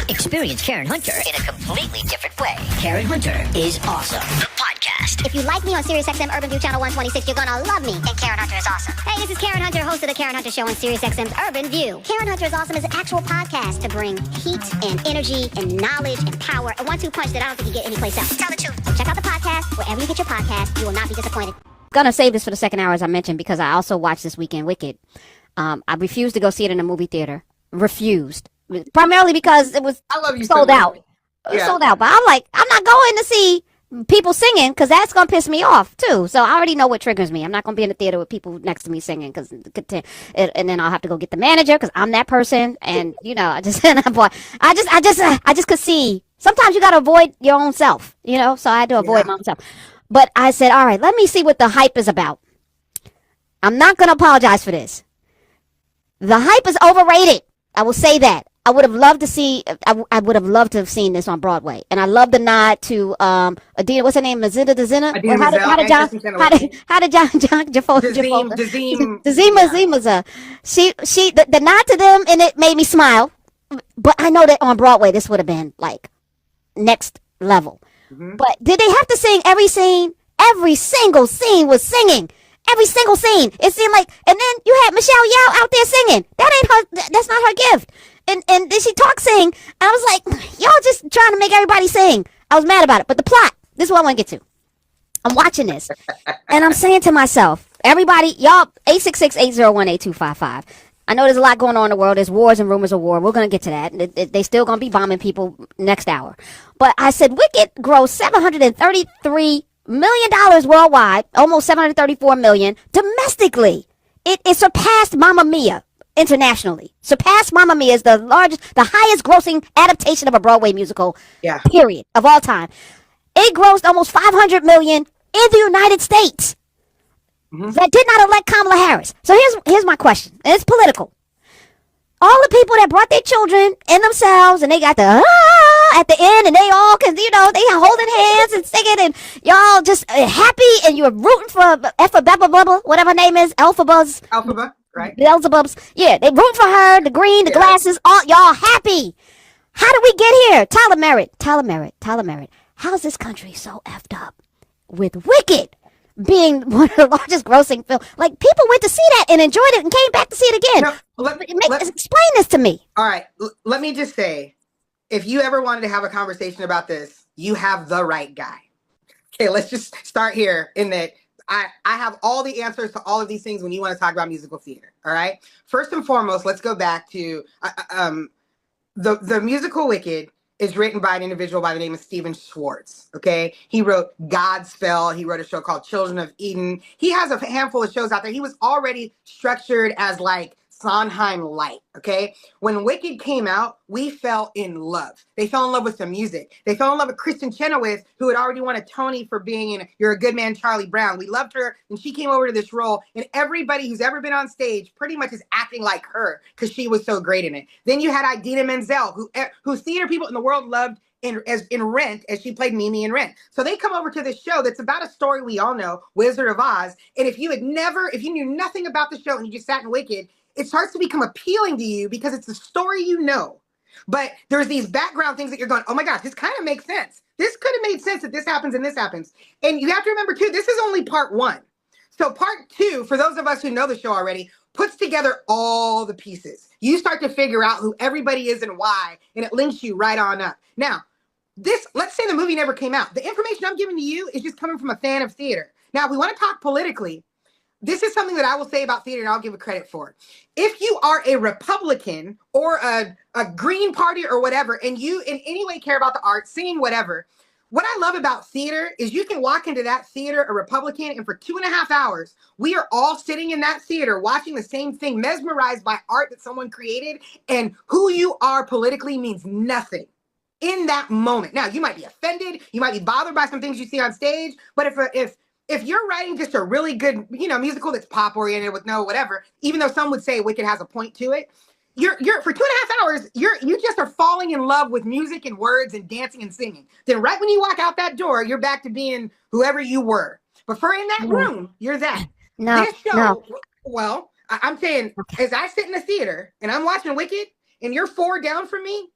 Experience Karen Hunter in a completely different way. Karen Hunter is awesome. The podcast. If you like me on SiriusXM Urban View Channel 126, you're gonna love me. And Karen Hunter is awesome. Hey, this is Karen Hunter, host of the Karen Hunter Show on SiriusXM's Urban View. Karen Hunter is awesome is an actual podcast to bring heat and energy and knowledge and power. A 1-2 punch that I don't think you get anyplace else. Tell the truth. So check out the podcast wherever you get your podcast. You will not be disappointed. Gonna save this for the second hour, as I mentioned, because I also watched this weekend Wicked. I refused to go see it in a movie theater. Refused. Primarily because it was sold out. Yeah. Sold out. But I'm like, I'm not going to see people singing because that's going to piss me off too. So I already know what triggers me. I'm not going to be in the theater with people next to me singing and then I'll have to go get the manager because I'm that person. And you know, I just could see sometimes you got to avoid your own self, you know, so I had to avoid my own self. But I said, all right, let me see what the hype is about. I'm not going to apologize for this. The hype is overrated. I will say that. I would have loved to see. I would have loved to have seen this on Broadway, and I love the nod to Adina. What's her name? Mazina. How did John Dazima? She the nod to them, and it made me smile. But I know that on Broadway, this would have been like next level. Mm-hmm. But did they have to sing every scene? Every single scene was singing. Every single scene. It seemed like, and then you had Michelle Yeoh out there singing. That ain't her. That's not her gift. And then she sing. I was like, y'all just trying to make everybody sing. I was mad about it. But the plot, this is what I want to get to. I'm watching this, and I'm saying to myself, everybody, y'all, 866-801-8255. I know there's a lot going on in the world. There's wars and rumors of war. We're going to get to that. They still going to be bombing people next hour. But I said, Wicked grossed $733 million worldwide, almost $734 million domestically. It surpassed Mamma Mia internationally. Surpassed Mamma Mia is the highest grossing adaptation of a Broadway musical, period, of all time. It grossed almost $500 million in the United States. Mm-hmm. That did not elect Kamala Harris. So here's my question, and it's political. All the people that brought their children and themselves, and they got the at the end, and they all, cause you know, they holding hands and singing, and y'all just happy, and you're rooting for Elphaba, whatever her name is, Elphaba, right? Beelzebubs. Yeah, they root for her, the green, the glasses, all y'all happy. How did we get here? Tyler Merritt. How's this country so effed up with Wicked being one of the largest grossing films? Like, people went to see that and enjoyed it and came back to see it again. No, explain this to me. All right, let me just say, if you ever wanted to have a conversation about this, you have the right guy. Okay, let's just start here in that I have all the answers to all of these things when you want to talk about musical theater. All right. First and foremost, let's go back to the musical Wicked is written by an individual by the name of Stephen Schwartz. Okay. He wrote Godspell. He wrote a show called Children of Eden. He has a handful of shows out there. He was already structured as like Sondheim light. Okay. When Wicked came out, we fell in love. They fell in love with the music. They fell in love with Kristen Chenoweth, who had already won a Tony for being in You're a Good Man, Charlie Brown. We loved her, and she came over to this role, and everybody who's ever been on stage pretty much is acting like her because she was so great in it. Then you had Idina Menzel, who theater people in the world loved in Rent, as she played Mimi in Rent. So they come over to this show that's about a story we all know, Wizard of Oz. And if you knew nothing about the show and you just sat in Wicked, it starts to become appealing to you because it's a story you know. But there's these background things that you're going, oh my gosh, this kind of makes sense. This could have made sense that this happens and this happens. And you have to remember too, this is only part one. So part two, for those of us who know the show already, puts together all the pieces. You start to figure out who everybody is and why, and it links you right on up. Now, let's say the movie never came out. The information I'm giving to you is just coming from a fan of theater. Now, if we want to talk politically, this is something that I will say about theater and I'll give it credit for. If you are a Republican or a Green Party or whatever, and you in any way care about the arts, singing, whatever, what I love about theater is you can walk into that theater, a Republican, and for 2.5 hours, we are all sitting in that theater watching the same thing, mesmerized by art that someone created, and who you are politically means nothing in that moment. Now, you might be offended, you might be bothered by some things you see on stage, but if you're writing just a really good, musical that's pop oriented with no whatever, even though some would say Wicked has a point to it, you're for 2.5 hours, you just are falling in love with music and words and dancing and singing. Then right when you walk out that door, you're back to being whoever you were. But for in that room, you're that. This show, well, I'm saying, as I sit in the theater and I'm watching Wicked and you're 4 down from me,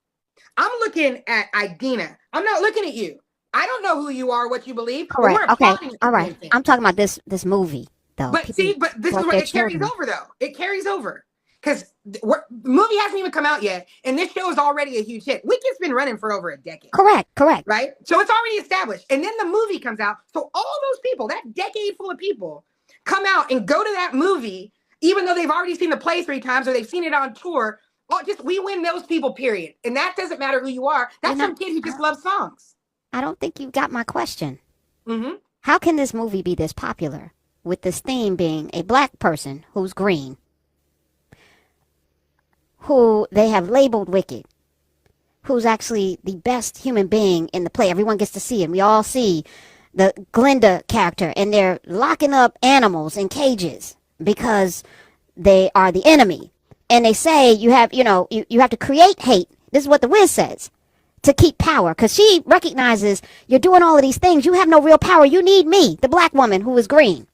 I'm looking at Idina. I'm not looking at you. I don't know who you are, what you believe. But Correct. we're Okay. applauding All the right. same thing. I'm talking about this movie though. But see, but this is where it carries over though. It carries over because the movie hasn't even come out yet, and this show is already a huge hit. Wicked's been running for over a decade. Correct. Right? So it's already established. And then the movie comes out. So all those people, that decade full of people, come out and go to that movie, even though they've already seen the play 3 times or they've seen it on tour. Oh, just we win those people, period. And that doesn't matter who you are. That's some kid who just loves songs. I don't think you got my question. Mm-hmm. How can this movie be this popular with this theme being a black person who's green, who they have labeled wicked, who's actually the best human being in the play? Everyone gets to see him. We all see the Glinda character, and they're locking up animals in cages because they are the enemy. And they say you have to create hate. This is what the Wiz says. To keep power, because she recognizes you're doing all of these things. You have no real power. You need me, the black woman who is green,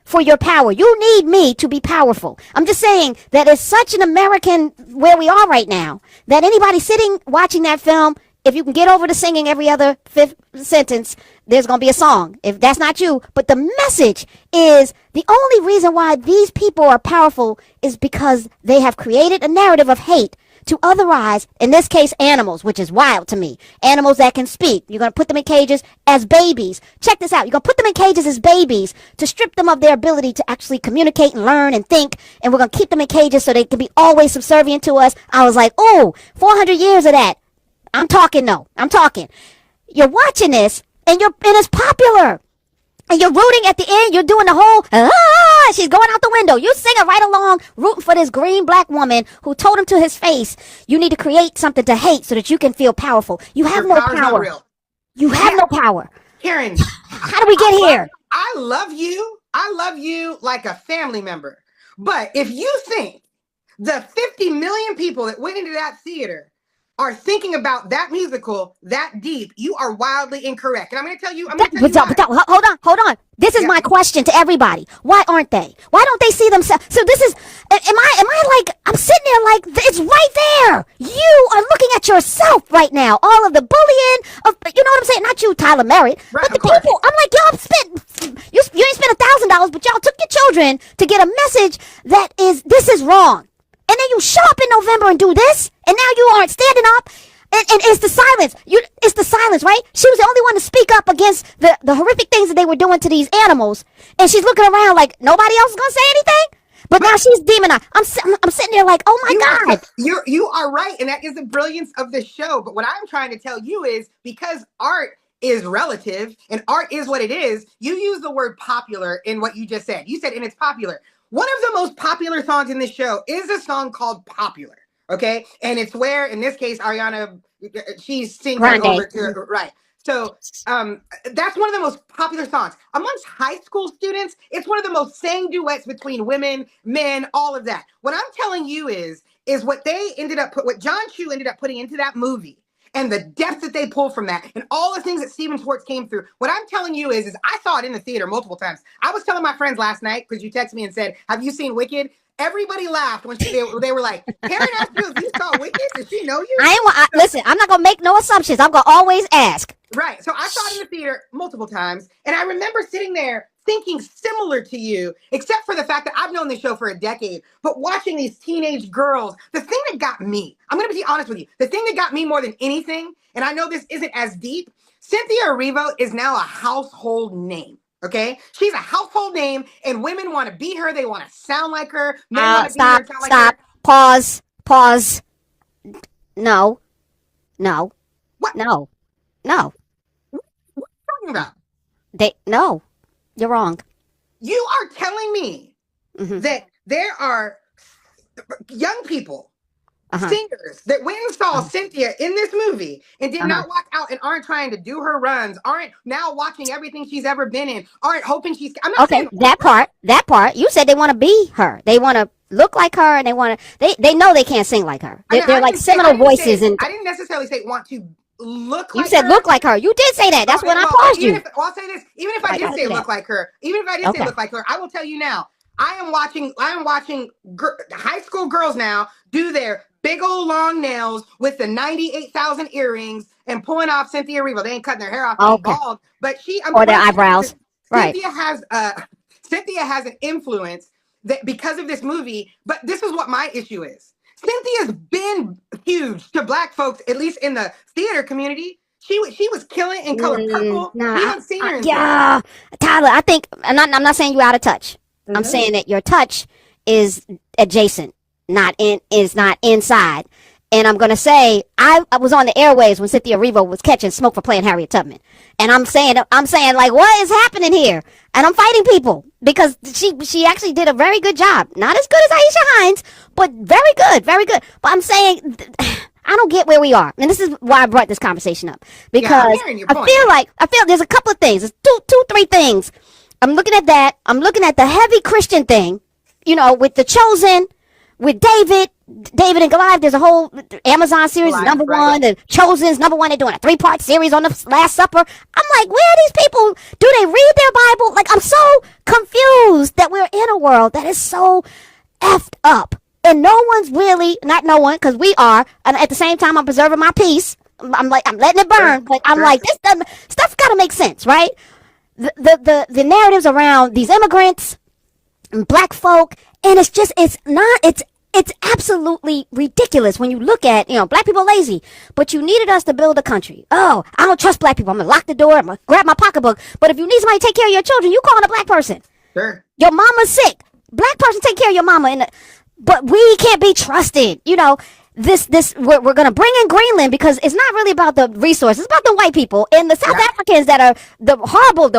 for your power. You need me to be powerful. I'm just saying that it's such an American where we are right now that anybody sitting watching that film, if you can get over to singing every other 5th sentence, there's going to be a song. If that's not you, but the message is the only reason why these people are powerful is because they have created a narrative of hate to otherize, in this case, animals, which is wild to me. Animals that can speak. You're going to put them in cages as babies. Check this out. You're going to put them in cages as babies to strip them of their ability to actually communicate and learn and think. And we're going to keep them in cages so they can be always subservient to us. I was like, oh, 400 years of that. I'm talking. You're watching this and it's popular. And you're rooting at the end. You're doing the whole, she's going out the window. You singing right along, rooting for this green black woman who told him to his face, you need to create something to hate so that you can feel powerful. You have no power. You have no power. Karen, how do we get here? I love you. I love you like a family member. But if you think the 50 million people that went into that theater are thinking about that musical that deep, you are wildly incorrect. And I'm going to tell you, hold on. This is my question to everybody. Why aren't they? Why don't they see themselves? So this is, am I like, I'm sitting there like, it's right there. You are looking at yourself right now. All of the bullying of, you know what I'm saying? Not you, Tyler Merritt, right, but the people. I'm like, y'all you ain't spent $1,000, but y'all took your children to get a message that this is wrong. And then you show up in November and do this, and now you aren't standing up. And it's the silence. It's the silence, right? She was the only one to speak up against the horrific things that they were doing to these animals. And she's looking around like nobody else is going to say anything. But now she's demonized. I'm sitting there like, oh my God. You are right. And that is the brilliance of the show. But what I'm trying to tell you is because art is relative and art is what it is, you use the word popular in what you just said. You said, and it's popular. One of the most popular songs in this show is a song called Popular, okay? And it's where, in this case, Ariana, she's singing over to, right. So that's one of the most popular songs. Amongst high school students, it's one of the most sang duets between women, men, all of that. What I'm telling you is what what John Chu ended up putting into that movie and the depth that they pull from that and all the things that Stephen Schwartz came through. What I'm telling you is I saw it in the theater multiple times. I was telling my friends last night, because you texted me and said, have you seen Wicked? Everybody laughed when they were like, Karen asked you if you saw Wicked. Does she know you? Listen, I'm not going to make no assumptions. I'm going to always ask. Right. So I saw it in the theater multiple times. And I remember sitting there thinking similar to you, except for the fact that I've known this show for a decade, but watching these teenage girls, the thing that got me, I'm going to be honest with you, the thing that got me more than anything, and I know this isn't as deep, Cynthia Erivo is now a household name. Okay, she's a household name, and women want to be her. They want to sound like her. Men want to be her, sound like her. Pause. No. What? No. What are you talking about? No. You're wrong. You are telling me that there are young people, singers that went and saw Cynthia in this movie and did not walk out and aren't trying to do her runs, aren't now watching everything she's ever been in, aren't hoping she's. I'm not saying that part. You said they want to be her. They want to look like her, and they want to. They know they can't sing like her. They're like seminal voices, and I didn't necessarily say want to look like her. You said look like her. You did say that. That's when I paused you. I'll say this. Even if I did say look like her, even if I did say look like her, I will tell you now, I am watching high school girls now do their big old long nails with the 98,000 earrings and pulling off Cynthia Erivo. They ain't cutting their hair off, okay. Bald, but or their eyebrows. Right. Cynthia has an influence that because of this movie. But this is what my issue is. Cynthia's been huge to Black folks, at least in the theater community. She was killing in Color Purple. We haven't seen her. Yeah, Tyler. I think I'm not saying you out of touch. Mm-hmm. I'm saying that your touch is adjacent, not inside. And I'm gonna say I was on the airwaves when Cynthia Erivo was catching smoke for playing Harriet Tubman, and I'm saying like, what is happening here? And I'm fighting people because she actually did a very good job. Not as good as Aisha Hines, but very good, very good. But I'm saying I don't get where we are, and this is why I brought this conversation up because I feel there's a couple of things. There's three things. I'm looking at that. I'm looking at the heavy Christian thing, with The Chosen, with David and Goliath. There's a whole Amazon series is number one. The Chosen's number one. They're doing a 3-part series on the Last Supper. I'm like, where are these people? Do they read their Bible? Like, I'm so confused that we're in a world that is so effed up. And no one's really, not no one, because we are, and at the same time, I'm preserving my peace. I'm letting it burn. But I'm like, this stuff's got to make sense, right? The narratives around these immigrants and Black folk, and it's absolutely ridiculous when you look at, Black people are lazy, but you needed us to build a country. Oh, I don't trust Black people. I'm going to lock the door. I'm going to grab my pocketbook. But if you need somebody to take care of your children, you calling a Black person. Sure. Your mama's sick. Black person take care of your mama. But we can't be trusted. We're going to bring in Greenland because it's not really about the resources. It's about the white people and the South Africans that are the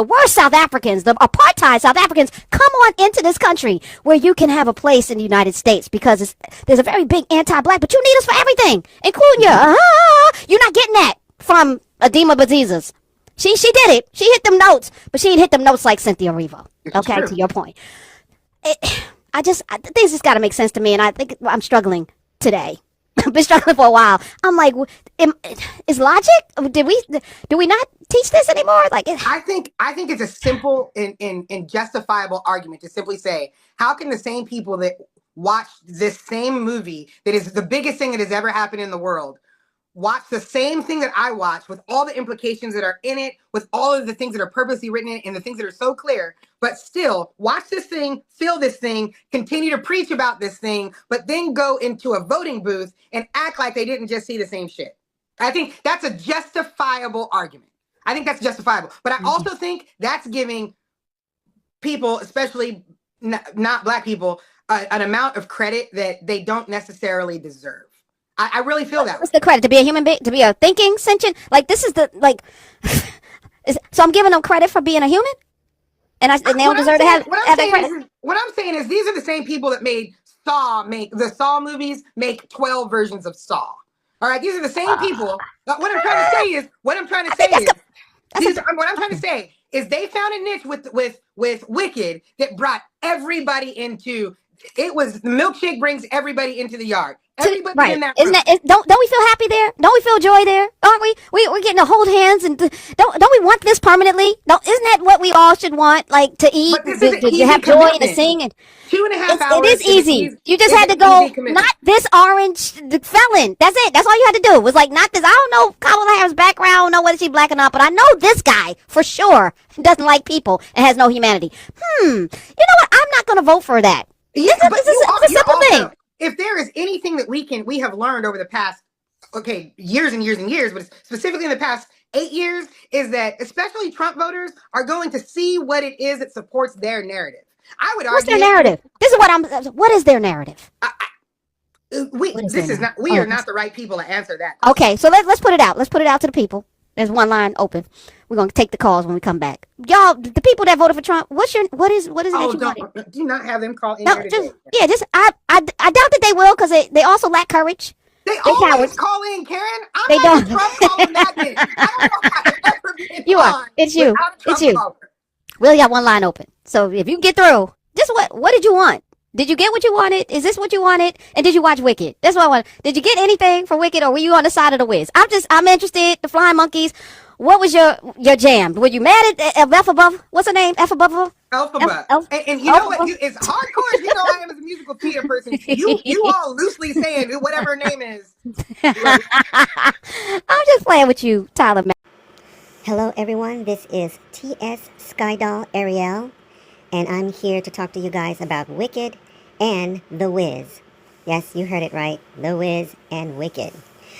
worst South Africans, the apartheid South Africans. Come on into this country where you can have a place in the United States because there's a very big anti-Black, but you need us for everything, including you. You're not getting that from Adema Bazizas. She did it. She hit them notes, but she didn't hit them notes like Cynthia Erivo. Okay, to your point. Things just got to make sense to me, and I think I'm struggling today. I've been struggling for a while. I'm like, is logic? Do we not teach this anymore? Like, I think it's a simple and justifiable argument to simply say, how can the same people that watch this same movie that is the biggest thing that has ever happened in the world watch the same thing that I watch with all the implications that are in it, with all of the things that are purposely written in it and the things that are so clear, but still watch this thing, feel this thing, continue to preach about this thing, but then go into a voting booth and act like they didn't just see the same shit. I think that's a justifiable argument. I think that's justifiable. But I also think that's giving people, especially not Black people, an amount of credit that they don't necessarily deserve. I really feel that. What's the credit? To be a human being? To be a thinking sentient? Like, this is so I'm giving them credit for being a human? And they don't deserve to have that credit? What I'm saying is these are the same people that made the Saw movies, make 12 versions of Saw. All right? These are the same people. What I'm trying to say is they found a niche with Wicked that brought everybody into. It was the milkshake brings everybody into the yard. Everybody in that room. Don't we feel happy there? Don't we feel joy there? Aren't we? We're getting to hold hands and don't we want this permanently? No, isn't that what we all should want? Like to eat, to have joy and to sing and 2.5 hours. It is easy. You just had to go. Not this orange felon. That's it. That's all you had to do. It was like not this. I don't know Kamala Harris' background. I don't know whether she's Black or not, but I know this guy for sure doesn't like people and has no humanity. You know what? I'm not going to vote for that. Yeah, this is a simple thing. If there is anything that we have learned over the past, years and years and years, but specifically in the past 8 years, is that especially Trump voters are going to see what it is that supports their narrative. I would argue. What's their narrative? This is what is their narrative? We are not the right people to answer that. Okay, so let's put it out. Let's put it out to the people. There's one line open. We're gonna take the calls when we come back. Y'all, the people that voted for Trump, what is it that you wanted? Do you not have them call in? No, I doubt that they will because they also lack courage. They always call in, Karen. I'm not Trump calling that bitch. I don't know how to ever be You are. It's you. It's you. We only got one line open. So if you get through, just what did you want? Did you get what you wanted? Is this what you wanted? And did you watch Wicked? That's what I want. Did you get anything for Wicked, or were you on the side of the Wiz? I'm interested. The Flying Monkeys. what was your jam? Were you mad at Elphaba? What's her name? Elphaba? Elphaba. And you know what? As hardcore as you know I am as a musical theater person, you all loosely saying whatever her name is. Like, I'm just playing with you, Tyler. Hello everyone, this is T.S. Skydoll Ariel, and I'm here to talk to you guys about Wicked and The Wiz. Yes, you heard it right, The Wiz and Wicked.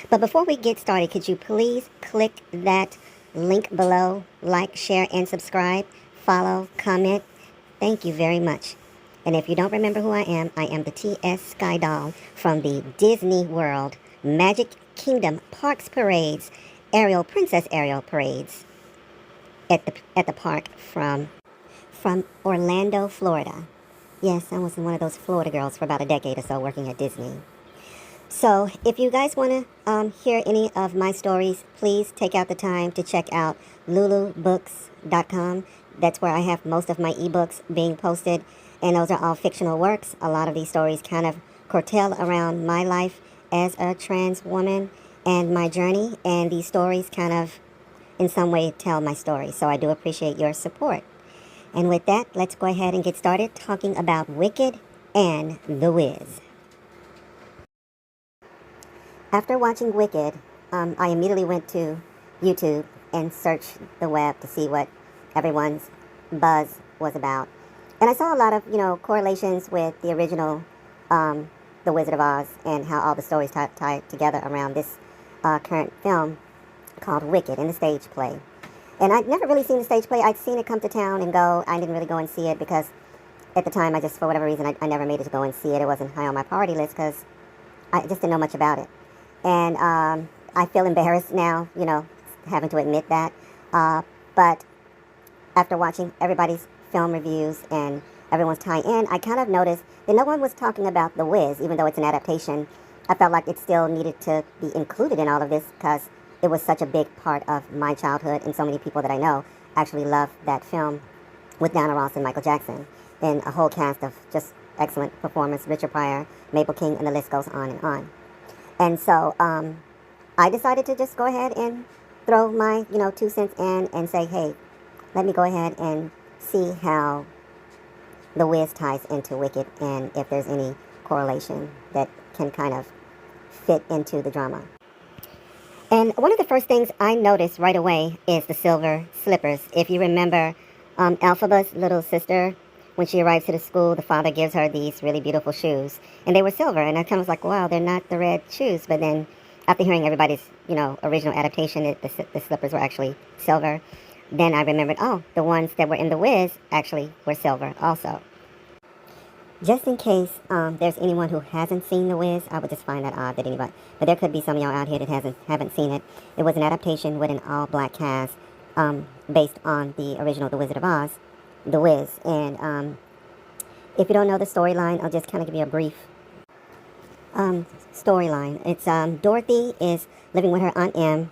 But before we get started, could you please click that link below, like, share, and subscribe, follow, comment. Thank you very much. And if you don't remember who I am the T.S. Skydoll from the Disney World Magic Kingdom Parks Parades, Princess Ariel parades at the park from Orlando, Florida. Yes, I was one of those Florida girls for about a decade or so working at Disney. So if you guys want to hear any of my stories, please take out the time to check out lulubooks.com. That's where I have most of my ebooks being posted, and those are all fictional works. A lot of these stories kind of curtail around my life as a trans woman and my journey, and these stories kind of in some way tell my story, so I do appreciate your support. And with that, let's go ahead and get started talking about Wicked and The Wiz. After watching Wicked, I immediately went to YouTube and searched the web to see what everyone's buzz was about, and I saw a lot of correlations with the original The Wizard of Oz and how all the stories tie together around this current film called Wicked in the stage play. And I'd never really seen the stage play. I'd seen it come to town and go. I didn't really go and see it because at the time, for whatever reason, I never made it to go and see it. It wasn't high on my priority list because I just didn't know much about it. And I feel embarrassed now, having to admit that. But after watching everybody's film reviews and everyone's tie-in, I kind of noticed that no one was talking about The Wiz, even though it's an adaptation. I felt like it still needed to be included in all of this because it was such a big part of my childhood, and so many people that I know actually love that film with Diana Ross and Michael Jackson, and a whole cast of just excellent performers, Richard Pryor, Mabel King, and the list goes on and on. And so I decided to just go ahead and throw my 2 cents in and say, hey, let me go ahead and see how The Wiz ties into Wicked and if there's any correlation that can kind of fit into the drama. And one of the first things I noticed right away is the silver slippers. If you remember Elphaba's little sister, when she arrives to the school, the father gives her these really beautiful shoes. And they were silver, and I kind of was like, wow, they're not the red shoes. But then after hearing everybody's, original adaptation, the slippers were actually silver. Then I remembered, oh, the ones that were in The Wiz actually were silver also. Just in case there's anyone who hasn't seen The Wiz, I would just find that odd that anybody, but there could be some of y'all out here that haven't seen it. It was an adaptation with an all-black cast based on the original The Wizard of Oz, The Wiz. And if you don't know the storyline, I'll just kind of give you a brief storyline. It's Dorothy is living with her Aunt Em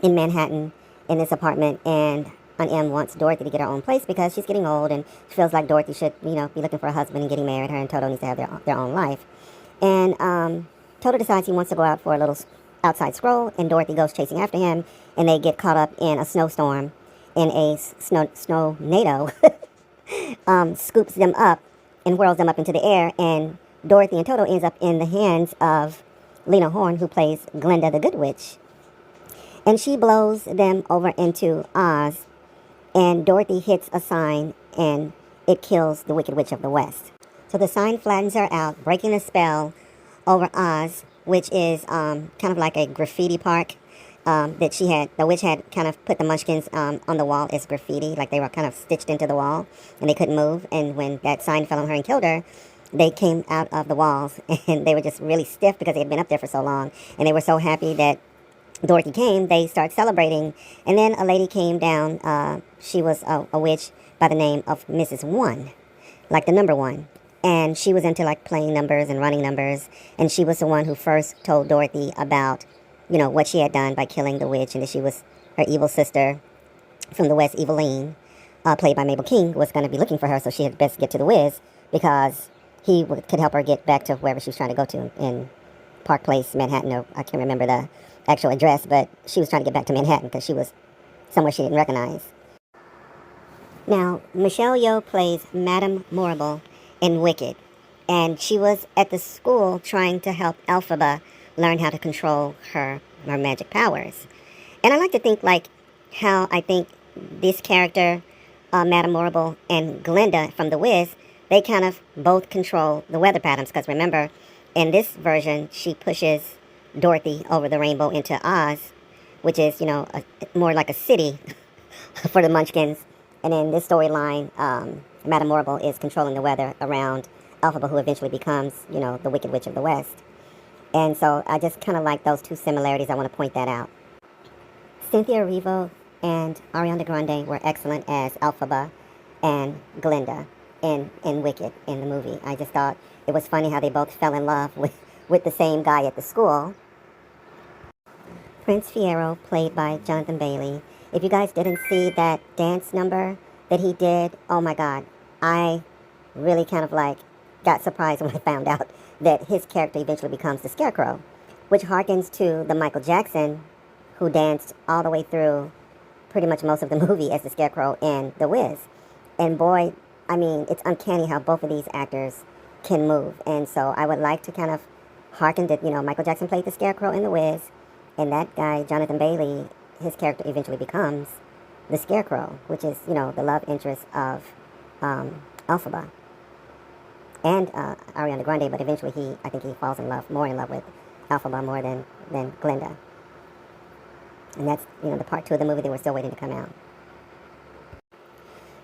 in Manhattan in this apartment, and Aunt Em wants Dorothy to get her own place because she's getting old and she feels like Dorothy should, be looking for a husband and getting married. Her and Toto needs to have their own life. And Toto decides he wants to go out for a little outside stroll, and Dorothy goes chasing after him, and they get caught up in a snowstorm, and a snow-nado scoops them up and whirls them up into the air, and Dorothy and Toto ends up in the hands of Lena Horne, who plays Glinda the Good Witch. And she blows them over into Oz, and Dorothy hits a sign, and it kills the Wicked Witch of the West. So the sign flattens her out, breaking a spell over Oz, which is kind of like a graffiti park that the witch had kind of put the munchkins on the wall as graffiti, like they were kind of stitched into the wall, and they couldn't move. And when that sign fell on her and killed her, they came out of the walls, and they were just really stiff because they had been up there for so long, and they were so happy that Dorothy came. They start celebrating, and then a lady came down. She was a witch by the name of Mrs. One, like the number one, and she was into like playing numbers and running numbers, and she was the one who first told Dorothy about, what she had done by killing the witch, and that she was her evil sister from the West, Eveline, played by Mabel King, was going to be looking for her, so she had best get to the Wiz because he could help her get back to wherever she was trying to go to in Park Place, Manhattan, or I can't remember the actual address, but she was trying to get back to Manhattan because she was somewhere she didn't recognize. Now, Michelle Yeoh plays Madame Morrible in Wicked, and she was at the school trying to help Elphaba learn how to control her magic powers. And I like to think like how I think this character, Madame Morrible and Glinda from The Wiz, they kind of both control the weather patterns. Because remember, in this version, she pushes Dorothy over the rainbow into Oz, which is, more like a city for the Munchkins. And in this storyline, Madame Morrible is controlling the weather around Elphaba, who eventually becomes, the Wicked Witch of the West. And so I just kind of like those two similarities. I want to point that out. Cynthia Erivo and Ariana Grande were excellent as Elphaba and Glinda in Wicked, in the movie. I just thought it was funny how they both fell in love with the same guy at the school. Prince Fiero, played by Jonathan Bailey. If you guys didn't see that dance number that he did, oh my God, I really kind of got surprised when I found out that his character eventually becomes the Scarecrow, which harkens to the Michael Jackson, who danced all the way through pretty much most of the movie as the Scarecrow in The Wiz. And boy, I mean, it's uncanny how both of these actors can move. And so I would like to kind of harken that, Michael Jackson played the Scarecrow in The Wiz, and that guy, Jonathan Bailey, his character eventually becomes the Scarecrow, which is, the love interest of Elphaba and Ariana Grande, but eventually I think he falls more in love with Elphaba more than Glinda. And that's, the part 2 of the movie that we're still waiting to come out.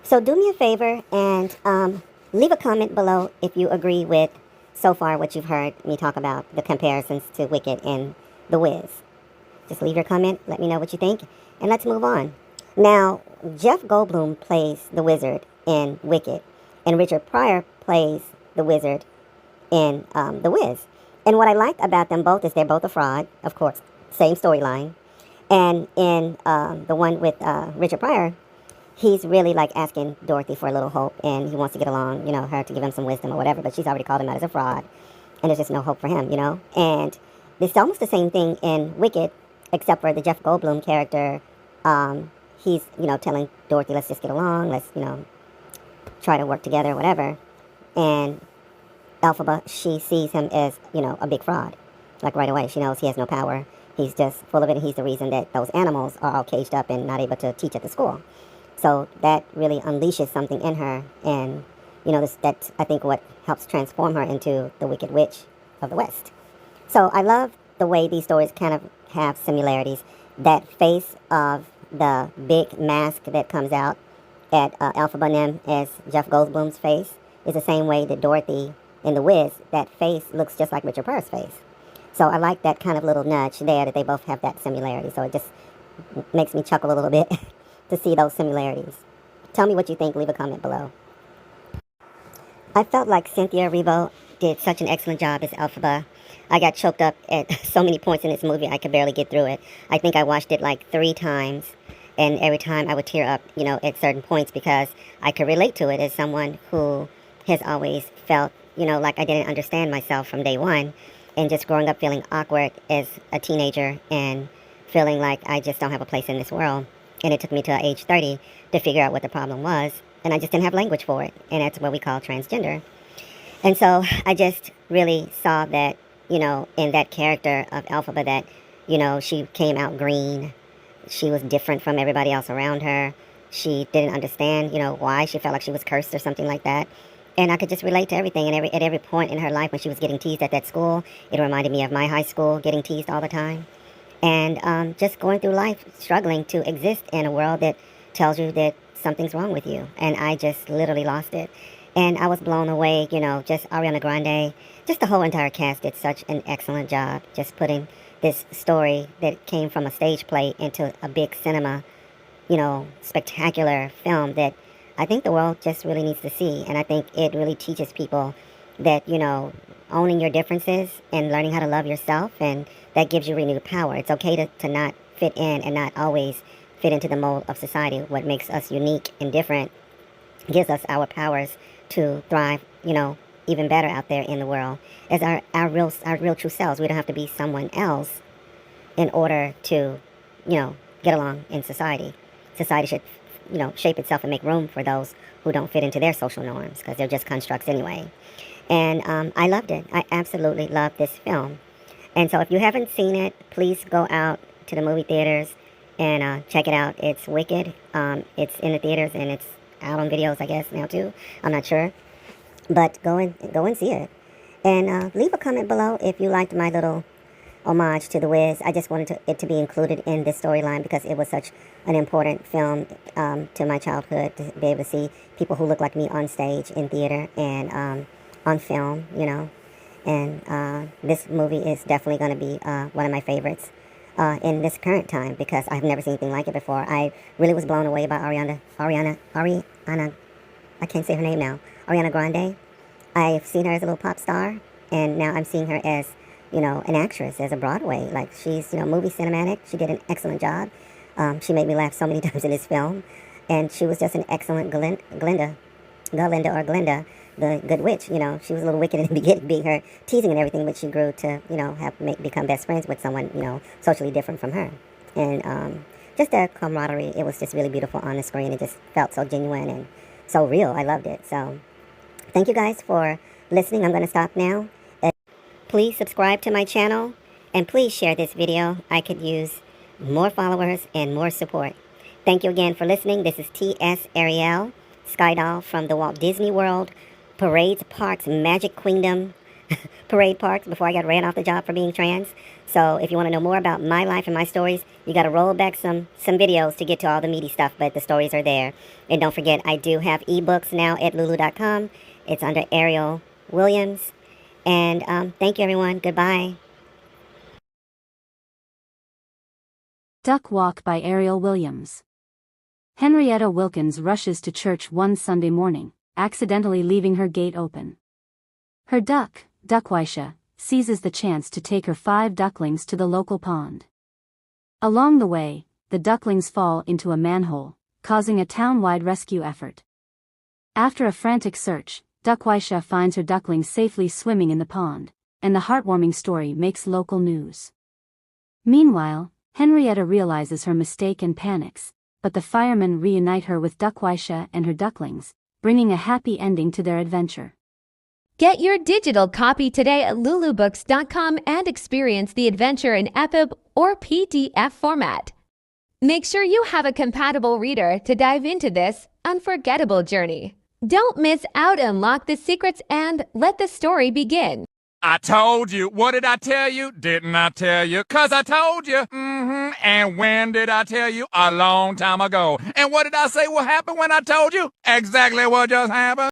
So do me a favor and leave a comment below if you agree with, so far, what you've heard me talk about, the comparisons to Wicked and The Wiz. Just leave your comment, let me know what you think, and let's move on. Now, Jeff Goldblum plays the wizard in Wicked, and Richard Pryor plays the wizard in The Wiz. And what I like about them both is they're both a fraud, of course, same storyline. And in the one with Richard Pryor, he's really asking Dorothy for a little hope, and he wants to get along, her to give him some wisdom or whatever, but she's already called him out as a fraud, and there's just no hope for him, And it's almost the same thing in Wicked, except for the Jeff Goldblum character. He's, telling Dorothy, let's just get along, let's, try to work together, whatever. And Elphaba, she sees him as, a big fraud. Right away, she knows he has no power. He's just full of it, and he's the reason that those animals are all caged up and not able to teach at the school. So that really unleashes something in her, and, that's, I think, what helps transform her into the Wicked Witch of the West. So I love the way these stories kind of have similarities. That face of the big mask that comes out at Elphaba and them as Jeff Goldblum's face is the same way that Dorothy in The Wiz, that face looks just like Richard Pryor's face. So I like that kind of little nudge there that they both have that similarity. So it just makes me chuckle a little bit to see those similarities. Tell me what you think. Leave a comment below. I felt like Cynthia Erivo did such an excellent job as Elphaba. I got choked up at so many points in this movie, I could barely get through it. I think I watched it 3 times, and every time I would tear up, at certain points, because I could relate to it as someone who has always felt, like I didn't understand myself from day one, and just growing up feeling awkward as a teenager and feeling like I just don't have a place in this world. And it took me to age 30 to figure out what the problem was, and I just didn't have language for it, and that's what we call transgender. And so I just really saw that, in that character of Elphaba, that, she came out green. She was different from everybody else around her. She didn't understand, why. She felt like she was cursed or something like that. And I could just relate to everything. And at every point in her life when she was getting teased at that school, it reminded me of my high school, getting teased all the time. And just going through life, struggling to exist in a world that tells you that something's wrong with you. And I just literally lost it. And I was blown away, just Ariana Grande, just the whole entire cast did such an excellent job, just putting this story that came from a stage play into a big cinema, spectacular film that I think the world just really needs to see. And I think it really teaches people that, owning your differences and learning how to love yourself, and that gives you renewed power. It's okay to not fit in and not always fit into the mold of society. What makes us unique and different gives us our powers to thrive, even better out there in the world as our real true selves. We don't have to be someone else in order to, get along in society. society should, shape itself and make room for those who don't fit into their social norms, because they're just constructs anyway. And I loved it. I absolutely loved this film. And so if you haven't seen it, please go out to the movie theaters and check it out. It's Wicked. It's in the theaters and it's out on videos, I guess, now too. I'm not sure. But go and see it. And leave a comment below if you liked my little homage to The Wiz. I just wanted it to be included in this storyline because it was such an important film to my childhood, to be able to see people who look like me on stage, in theater, and on film, And this movie is definitely going to be one of my favorites in this current time, because I've never seen anything like it before. I really was blown away by Ariana, I can't say her name now, Ariana Grande. I've seen her as a little pop star, and now I'm seeing her as, an actress, as a Broadway. Like, she's, movie cinematic. She did an excellent job. She made me laugh so many times in this film, and she was just an excellent Glinda, the Good Witch. She was a little wicked in the beginning, being her teasing and everything, but she grew to, become best friends with someone, socially different from her. And just the camaraderie, it was just really beautiful on the screen. It just felt so genuine and so real. I loved it. So thank you guys for listening. I'm going to stop now. Please subscribe to my channel, and please share this video. I could use more followers and more support. Thank you again for listening. This is T.S. Ariel, Skydoll from the Walt Disney World, Parades Parks, Magic Kingdom, Parade Parks, before I got ran off the job for being trans. So if you want to know more about my life and my stories, you got to roll back some videos to get to all the meaty stuff, but the stories are there. And don't forget, I do have ebooks now at lulu.com. It's under Ariel Williams. And thank you, everyone. Goodbye. Duck Walk by Ariel Williams. Henrietta Wilkins rushes to church one Sunday morning, accidentally leaving her gate open. Her duck, Duckwaisha, seizes the chance to take her 5 ducklings to the local pond. Along the way, the ducklings fall into a manhole, causing a town-wide rescue effort. After a frantic search, Duckwaisha finds her ducklings safely swimming in the pond, and the heartwarming story makes local news. Meanwhile, Henrietta realizes her mistake and panics, but the firemen reunite her with Duckwaisha and her ducklings, bringing a happy ending to their adventure. Get your digital copy today at lulubooks.com and experience the adventure in EPUB or PDF format. Make sure you have a compatible reader to dive into this unforgettable journey. Don't miss out, unlock the secrets, and let the story begin. I told you. What did I tell you? Didn't I tell you? 'Cause I told you. And when did I tell you? A long time ago. And what did I say will happen when I told you? Exactly what just happened.